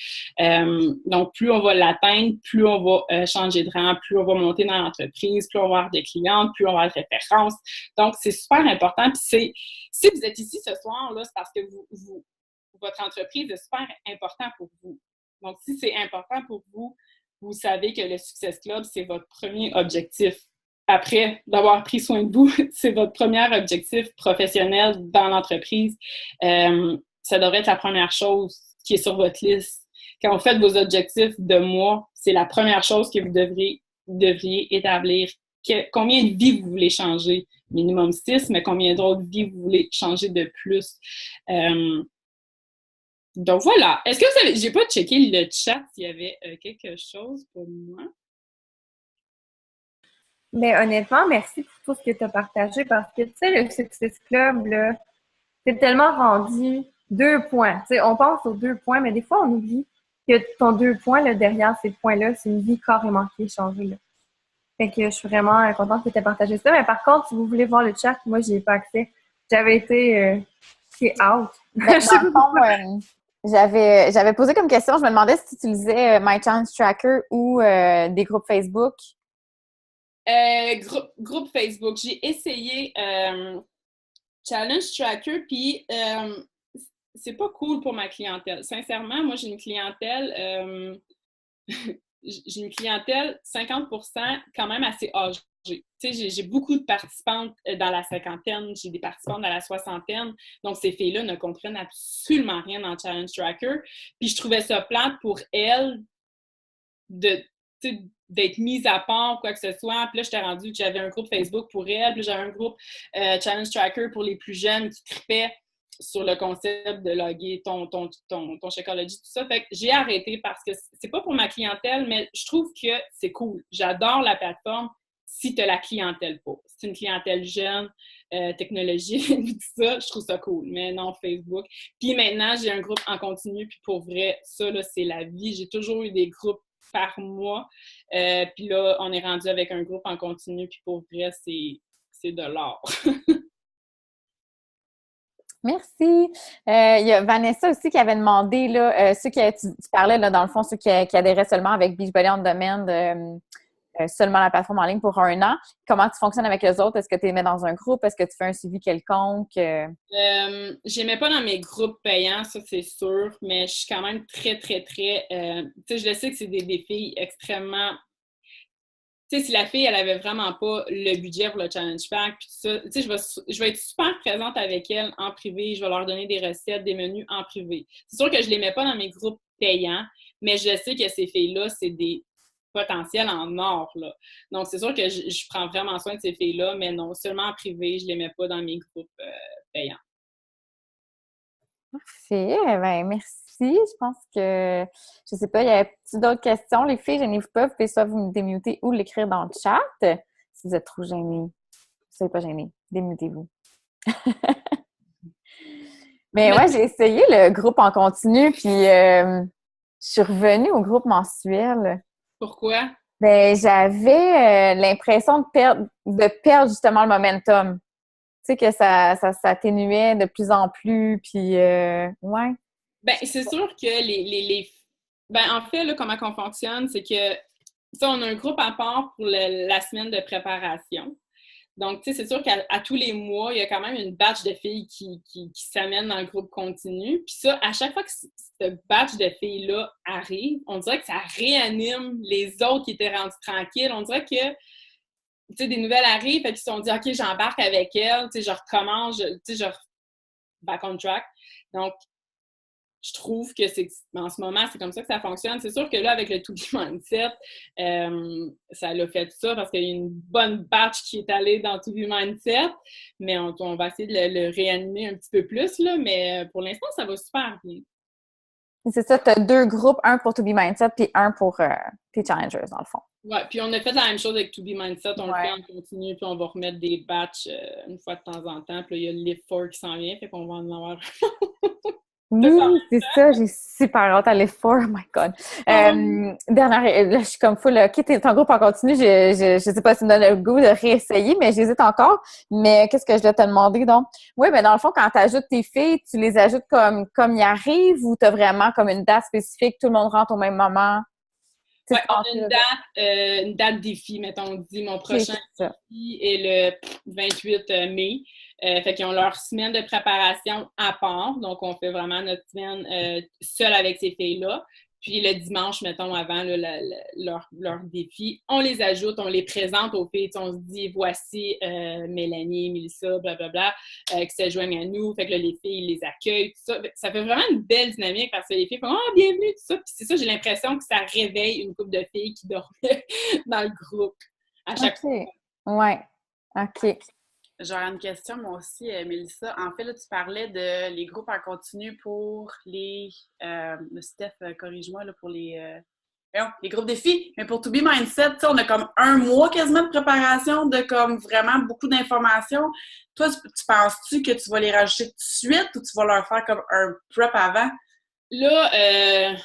Donc, plus on va l'atteindre, plus on va changer de rang, plus on va monter dans l'entreprise, plus on va avoir de clientes, plus on va avoir de références. Donc, c'est super important. Puis si vous êtes ici ce soir, là, c'est parce que votre entreprise est super important pour vous. Donc, si c'est important pour vous, vous savez que le Success Club, c'est votre premier objectif. Après d'avoir pris soin de vous, c'est votre premier objectif professionnel dans l'entreprise. Ça devrait être la première chose qui est sur votre liste. Quand vous faites vos objectifs de mois, c'est la première chose que vous devriez établir. Combien de vies vous voulez changer? Minimum 6, mais combien d'autres vies vous voulez changer de plus? Donc voilà. Est-ce que vous avez... J'ai pas checké le chat s'il y avait quelque chose pour moi. Mais honnêtement, merci pour tout ce que tu as partagé parce que, tu sais, le Success Club, là, c'est tellement rendu 2 points. Tu sais, on pense aux 2 points, mais des fois, on oublie que ton 2 points, là, derrière ces points-là, c'est une vie carrément qui est changée, là. Fait que je suis vraiment contente que tu aies partagé ça. Mais par contre, si vous voulez voir le chat, moi, j'y ai pas accès. J'avais été out. Ben, dans le fond, j'avais posé comme question, je me demandais si tu utilisais My Challenge Tracker ou des groupes Facebook. Groupe Facebook. J'ai essayé Challenge Tracker, puis c'est pas cool pour ma clientèle. Sincèrement, moi, j'ai une clientèle 50% quand même assez âgée. Tu sais, j'ai beaucoup de participantes dans la cinquantaine, j'ai des participantes dans la soixantaine, donc ces filles-là ne comprennent absolument rien dans Challenge Tracker. Puis je trouvais ça plate pour elles tu sais, d'être mise à part, quoi que ce soit. Puis là, j'étais rendue que j'avais un groupe Facebook pour elle, puis j'avais un groupe Challenge Tracker pour les plus jeunes qui trippaient sur le concept de loguer ton Shakeology, tout ça. Fait que j'ai arrêté parce que c'est pas pour ma clientèle, mais je trouve que c'est cool. J'adore la plateforme si tu as la clientèle pas. Si c'est une clientèle jeune, technologique, tout ça, je trouve ça cool. Mais non, Facebook. Puis maintenant, j'ai un groupe en continu, puis pour vrai, ça, là, c'est la vie. J'ai toujours eu des groupes par mois. Puis là, on est rendu avec un groupe en continu, puis pour vrai, c'est de l'or. Merci. Il y a Vanessa aussi qui avait demandé, là, ceux tu parlais, là, dans le fond, ceux qui adhéraient seulement avec Beachbody On Demand, seulement la plateforme en ligne pour 1 an. Comment tu fonctionnes avec les autres? Est-ce que tu les mets dans un groupe? Est-ce que tu fais un suivi quelconque? Je les mets pas dans mes groupes payants, ça c'est sûr, mais je suis quand même très, très, très... tu sais, je le sais que c'est des filles extrêmement... Tu sais, si la fille, elle avait vraiment pas le budget pour le challenge pack, puis tout ça, tu sais, je vais être super présente avec elle en privé, je vais leur donner des recettes, des menus en privé. C'est sûr que je les mets pas dans mes groupes payants, mais je sais que ces filles-là, c'est des potentiels en or, là. Donc, c'est sûr que je prends vraiment soin de ces filles-là, mais non, seulement en privé, je les mets pas dans mes groupes payants. Parfait. Ben, merci. Je pense que, je sais pas, il y avait d'autres questions. Les filles, gênez-vous pas, vous pouvez soit vous me démuter ou l'écrire dans le chat. Si vous êtes trop gênés, soyez pas gênés. Démutez-vous. Mais ouais, j'ai essayé le groupe en continu, puis je suis revenue au groupe mensuel. Pourquoi? Ben, j'avais l'impression de perdre justement le momentum. Tu sais, que ça s'atténuait de plus en plus, puis ouais. Ben, c'est sûr que Ben, en fait, là, comment on fonctionne, c'est que, ça, on a un groupe à part pour la semaine de préparation. Donc, tu sais, c'est sûr qu'à tous les mois, il y a quand même une batch de filles qui s'amènent dans le groupe continu. Puis ça, à chaque fois que ce batch de filles-là arrive, on dirait que ça réanime les autres qui étaient rendus tranquilles. On dirait que, tu sais, des nouvelles arrivent, et qu'ils se sont dit, OK, j'embarque avec elle, tu sais, je recommence, tu sais, je back on track. Donc, je trouve que en ce moment, c'est comme ça que ça fonctionne. C'est sûr que là, avec le To Be Mindset, ça l'a fait ça parce qu'il y a une bonne batch qui est allée dans To Be Mindset, mais on va essayer de le réanimer un petit peu plus, là, mais pour l'instant, ça va super bien. C'est ça, tu as 2 groupes, un pour To Be Mindset puis un pour tes challengers, dans le fond. Ouais, puis on a fait la même chose avec To Be Mindset, on le fait en continu, puis on va remettre des batchs une fois de temps en temps, puis là, il y a le Lift 4 qui s'en vient, fait qu'on va en avoir. Oui, c'est ça, j'ai super hâte à l'effort, oh my god. Dernière, là, je suis comme full, OK, t'es ton groupe en continu, je sais pas si tu me donnes le goût de réessayer, mais j'hésite encore. Mais qu'est-ce que je dois te demander, donc? Oui, mais dans le fond, quand tu ajoutes tes filles, tu les ajoutes comme ils arrivent ou tu as vraiment comme une date spécifique, tout le monde rentre au même moment? Oui, on a une date défi, mettons, on dit mon prochain défi est le 28 mai. Fait qu'ils ont leur semaine de préparation à part. Donc, on fait vraiment notre semaine seule avec ces filles-là. Puis le dimanche, mettons, avant leur défi, on les ajoute, on les présente aux filles. On se dit, voici Mélanie, Mélissa, blablabla, qui se joignent à nous. Fait que là, les filles, les accueillent, tout ça. Ça fait vraiment une belle dynamique parce que les filles font « Ah, bienvenue », tout ça. Puis c'est ça, j'ai l'impression que ça réveille une couple de filles qui dormaient dans le groupe à chaque fois. Ouais, OK. J'aurais une question, moi aussi, Mélissa. En fait, là, tu parlais de les groupes en continu pour les... Steph, corrige-moi, là, pour les groupes défis. Mais pour To Be Mindset, on a comme 1 mois quasiment de préparation, de comme vraiment beaucoup d'informations. Toi, tu penses-tu que tu vas les rajouter tout de suite ou tu vas leur faire comme un prep avant? Là,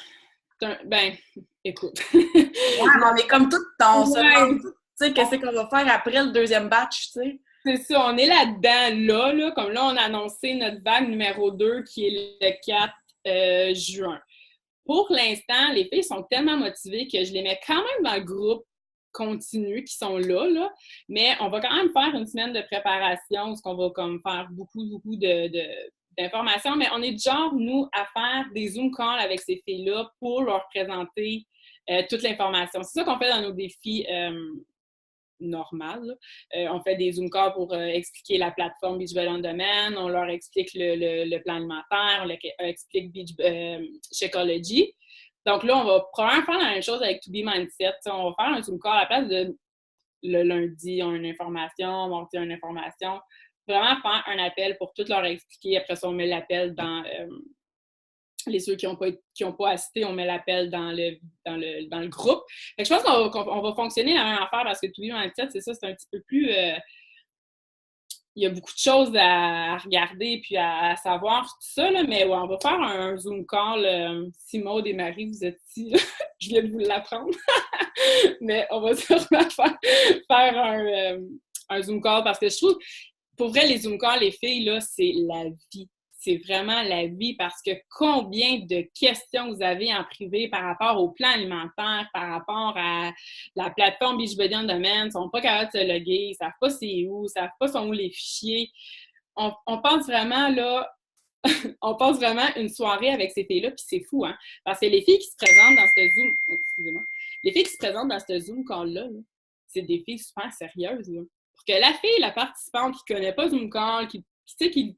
ben, écoute. Ouais, on est comme tout ton... Tu sais, qu'est-ce qu'on va faire après le 2e batch, tu sais? C'est ça, on est là-dedans, là. Comme là, on a annoncé notre vague numéro 2 qui est le 4 juin. Pour l'instant, les filles sont tellement motivées que je les mets quand même dans le groupe continu qui sont là, mais on va quand même faire une semaine de préparation où on va comme faire beaucoup d'informations, mais on est du genre, nous, à faire des Zoom calls avec ces filles-là pour leur présenter toute l'information. C'est ça qu'on fait dans nos défis normal. On fait des Zoom calls pour expliquer la plateforme Beachbody On Demand, on leur explique le plan alimentaire, on leur explique Shakeology. Donc là, on va probablement faire la même chose avec To Be Mindset. T'sais, on va faire un Zoom call à la place de le lundi, on a une information, mardi, on a une information. Vraiment faire un appel pour tout leur expliquer. Après ça, on met l'appel dans ceux qui n'ont pas assisté, on met l'appel dans le groupe. Fait que je pense qu'on va fonctionner la même affaire parce que To Be Mindset, c'est ça, c'est un petit peu plus... il y a beaucoup de choses à regarder puis à savoir, tout ça, là, mais ouais, on va faire un Zoom call. Si Maud et Marie, vous êtes ici, je viens de vous l'apprendre. Mais on va sûrement faire un Zoom call parce que je trouve, pour vrai, les Zoom calls, les filles, là, c'est la vie. C'est vraiment la vie parce que combien de questions vous avez en privé par rapport au plan alimentaire, par rapport à la plateforme Beachbody On Demand, ils sont pas capables de se loguer, ils savent pas c'est où, ils savent pas sont où les fichiers. On pense vraiment, là, on passe vraiment une soirée avec ces filles-là, puis c'est fou, hein? Parce que les filles qui se présentent dans ce Zoom... Oh, excusez-moi. Les filles qui se présentent dans ce Zoom call-là, là, c'est des filles super sérieuses, là. Pour que la fille, la participante qui connaît pas Zoom call, qui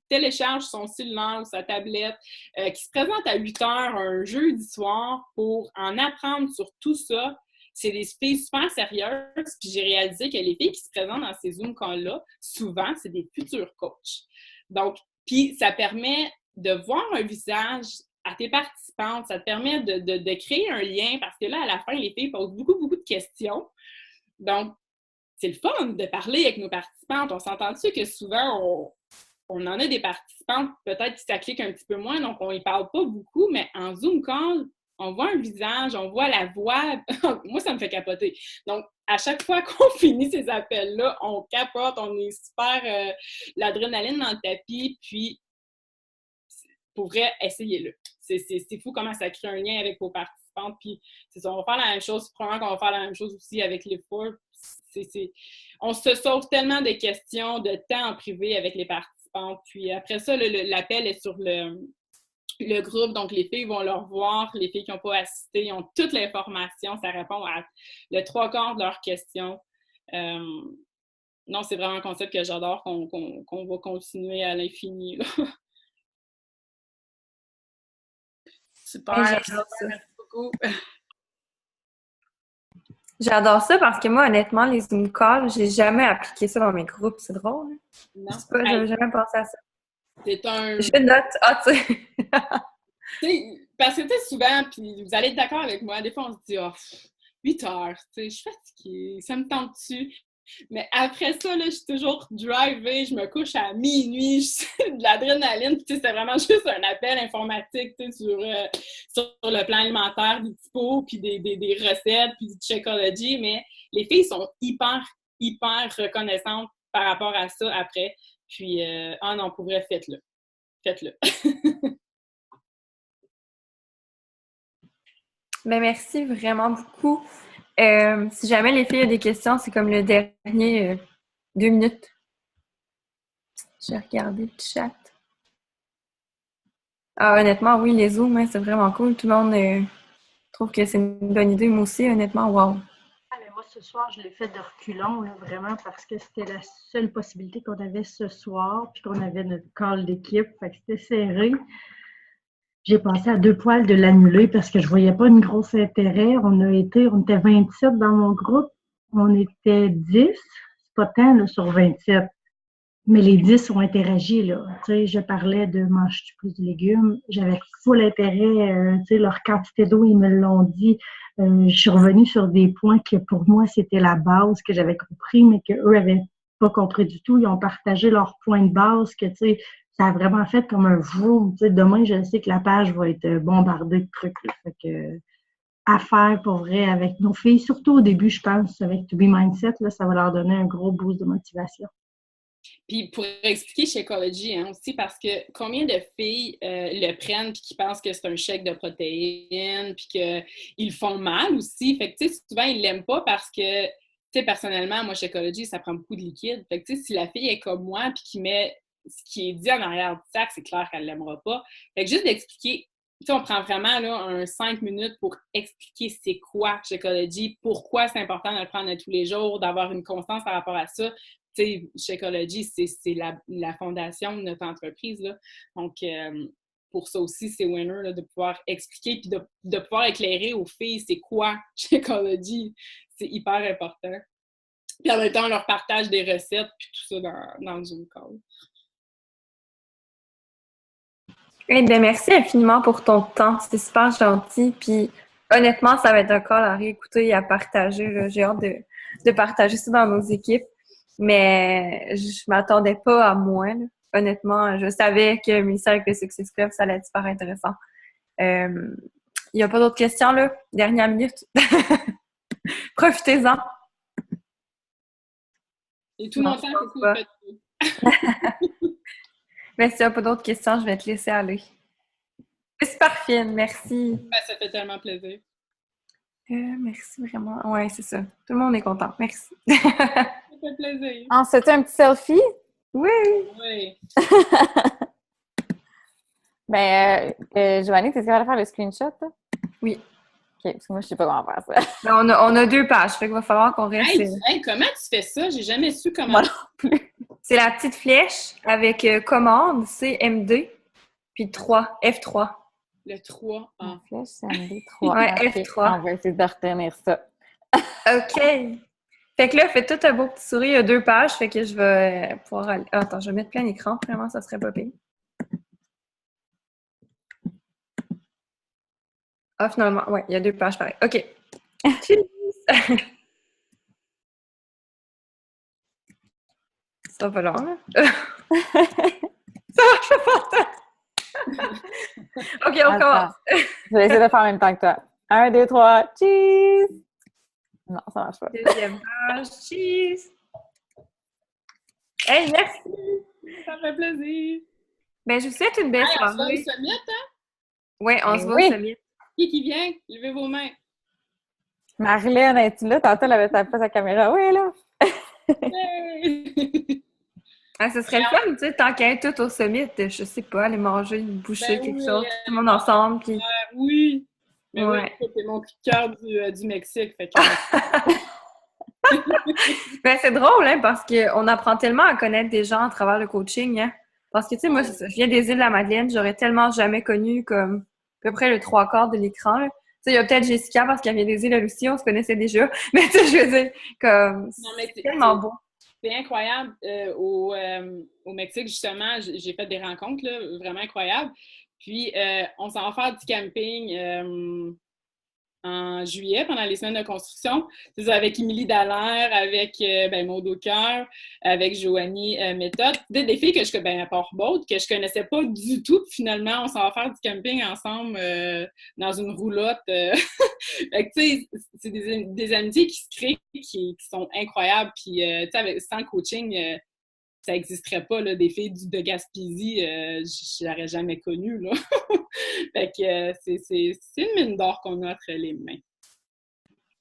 télécharge son cellulaire ou sa tablette, qui se présente à 8 heures un jeudi soir pour en apprendre sur tout ça, c'est des filles super sérieuses. Puis j'ai réalisé que les filles qui se présentent dans ces Zoom calls-là, souvent, c'est des futurs coachs. Donc, puis ça permet de voir un visage à tes participantes, ça te permet de créer un lien parce que là, à la fin, les filles posent beaucoup, beaucoup de questions. Donc, c'est le fun de parler avec nos participantes. On s'entend-tu que souvent, on en a des participantes, peut-être que ça clique un petit peu moins, donc on y parle pas beaucoup, mais en Zoom call, on voit un visage, on voit la voix. Moi, ça me fait capoter. Donc, à chaque fois qu'on finit ces appels-là, on capote, on est super l'adrénaline dans le tapis, puis pour vrai, essayez-le. C'est fou comment ça crée un lien avec vos participantes, puis c'est ça, on va faire la même chose, probablement qu'on va faire la même chose aussi avec les fours. On se sauve tellement de questions, de temps en privé avec les participantes, puis après ça, l'appel est sur le groupe, donc les filles vont le revoir, les filles qui n'ont pas assisté, ils ont toute l'information, ça répond à le 3/4 de leurs questions. Non, c'est vraiment un concept que j'adore, qu'on va continuer à l'infini. Super, J'adore ça. merci beaucoup. J'adore ça parce que moi, honnêtement, les Zoom calls, j'ai jamais appliqué ça dans mes groupes. C'est drôle. Non, Je sais pas, j'avais jamais pensé à ça. c'est un... Je note. Ah, tu sais. Parce que, tu sais, souvent, puis vous allez être d'accord avec moi, des fois, on se dit, oh, 8 heures, tu sais, je suis fatiguée, ça me tente-tu? Mais après ça, là, je suis toujours drivée, je me couche à minuit, j'ai de l'adrénaline, puis tu sais, c'est vraiment juste un appel informatique, tu sais, sur le plan alimentaire, des typos, puis des recettes, puis du Shakeology, mais les filles sont hyper, hyper reconnaissantes par rapport à ça après. Puis, ah non, pour vrai, faites-le. Faites-le. Ben, merci vraiment beaucoup. Si jamais les filles ont des questions, c'est comme le dernier 2 minutes. J'ai regardé le chat. Ah, honnêtement, oui, les Zooms, hein, c'est vraiment cool. Tout le monde trouve que c'est une bonne idée. Moi aussi, honnêtement, wow. Mais moi, ce soir, je l'ai fait de reculons, là, vraiment, parce que c'était la seule possibilité qu'on avait ce soir, puis qu'on avait notre call d'équipe, fait que c'était serré. J'ai pensé à 2 poils de l'annuler parce que je voyais pas une grosse intérêt. On était 27 dans mon groupe. On était 10. C'est pas tant, là, sur 27. Mais les 10 ont interagi, là. Tu sais, je parlais de manges-tu plus de légumes. J'avais full intérêt. Tu sais, leur quantité d'eau, ils me l'ont dit. Je suis revenue sur des points que pour moi, c'était la base que j'avais compris, mais qu'eux avaient pas compris du tout. Ils ont partagé leurs points de base que, tu sais, ça a vraiment fait comme un vroom. Tu sais, demain, je sais que la page va être bombardée de trucs, là. Fait que, à faire pour vrai avec nos filles, surtout au début, je pense, avec To Be Mindset, là, ça va leur donner un gros boost de motivation. Puis pour expliquer Shakeology hein, aussi, parce que combien de filles le prennent puis qui pensent que c'est un shake de protéines puis qu'ils font mal aussi. Fait que tu sais, souvent, ils l'aiment pas parce que, tu sais, personnellement, moi, Shakeology, ça prend beaucoup de liquide. Fait que tu sais, si la fille est comme moi puis qui met ce qui est dit en arrière du sac, c'est clair qu'elle l'aimera pas. Fait que juste d'expliquer, tu sais, on prend vraiment là, un 5 minutes pour expliquer c'est quoi Shakeology, pourquoi c'est important de le prendre tous les jours, d'avoir une constance par rapport à ça. Tu sais, Shakeology, c'est la fondation de notre entreprise, là. Donc, pour ça aussi, c'est winner là, de pouvoir expliquer puis de pouvoir éclairer aux filles c'est quoi Shakeology. C'est hyper important. Puis en même temps, on leur partage des recettes puis tout ça dans le Zoom call. Eh bien, merci infiniment pour ton temps. C'était super gentil. Puis honnêtement, ça va être un call à réécouter et à partager, là. J'ai hâte de partager ça dans nos équipes. Mais je m'attendais pas à moins, là. Honnêtement, je savais que Mélissa avec le Success Club, ça allait être super intéressant. Il n'y a pas d'autres questions, là? Dernière minute. Profitez-en. Et tout mon temps, c'est tout. Mais s'il n'y a pas d'autres questions, je vais te laisser aller. C'est super fine, merci. Ben, ça fait tellement plaisir. Merci vraiment. Ouais, c'est ça. Tout le monde est content. Merci. Ça fait plaisir. On se fait un petit selfie? Oui. Oui. Ben, Joanie, t'es capable de faire le screenshot? Toi? Oui. OK, parce que moi, je sais pas comment faire ça. Ben, on a 2 pages, fait qu'il va falloir qu'on reste... Hey, comment tu fais ça? J'ai jamais su comment. Moi non plus. C'est la petite flèche avec commande, CMD, puis 3, F3. Le 3 en En flèche, c'est MD3. Ouais, OK, F3. on va essayer de retenir ça. OK. Fait que là, faites tout un beau petit souris. Il y a 2 pages, fait que je vais pouvoir aller... Attends, je vais mettre plein écran. Vraiment, ça serait pas pire. Ah, finalement, ouais, il y a 2 pages pareil. OK. Cheers! Ça va pas long, là. Ça marche pas. OK, on commence. Je vais essayer de faire en même temps que toi. 1, 2, 3, cheese! Non, ça marche pas. Deuxième page. Cheese! Hey, merci! Ça fait plaisir. Ben, je vous souhaite une belle Hey, on se voit au soirée. summit, hein? Oui, on se voit oui. au summit. Qui vient? Levez vos mains. Marilyn, es-tu là? Tantôt, elle avait tapé sa caméra. Oui, là. Hey! Ah, ce serait le fun, tu sais, tant qu'à être tout au summit, je sais pas, aller manger, boucher Ben quelque oui, chose, tout le monde ensemble, puis... Oui. Mais Ouais. oui, c'est mon coup de cœur du Mexique. Fait que... Ben, c'est drôle, hein, parce qu'on apprend tellement à connaître des gens à travers le coaching, hein. Parce que, tu sais, moi, c'est ça, je viens des îles de la Madeleine, j'aurais tellement jamais connu comme à peu près le 3/4 de l'écran, là. Tu sais, il y a peut-être Jessica, parce qu'elle vient des îles, elle aussi, on se connaissait déjà. Mais tu sais, je veux dire, comme, Non, mais c'est tellement beau. C'est incroyable. Au Mexique, justement, j'ai fait des rencontres là, vraiment incroyables. Puis, on s'en va faire du camping en juillet, pendant les semaines de construction. C'est ça, avec Émilie Dallaire, avec Maud Aucoeur, avec Joanie Méthode. Des filles que à part Maud, que je connaissais pas du tout. Puis finalement, on s'en va faire du camping ensemble dans une roulotte. Fait que, tu sais, c'est des amitiés qui se créent, qui sont incroyables. Puis, tu sais, sans le coaching, ça n'existerait pas, là, des filles de Gaspésie, je l'aurais jamais connu, là. Fait que c'est une mine d'or qu'on a entre les mains.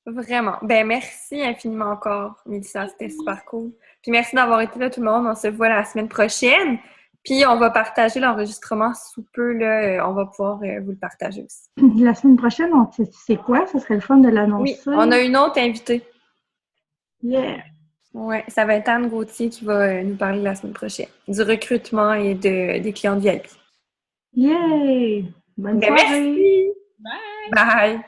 Vraiment. Ben, merci infiniment encore, Mélissa, c'était super cool. Puis merci d'avoir été là, tout le monde. On se voit la semaine prochaine. Puis on va partager l'enregistrement sous peu, là. On va pouvoir vous le partager aussi. La semaine prochaine, c'est quoi? Ça serait le fun de l'annoncer. Oui, on a une autre invitée. Yeah! Oui, ça va être Anne Gauthier qui va nous parler la semaine prochaine du recrutement et des clients VIP. Yay! Bonne Ben, soirée! merci! Bye! Bye!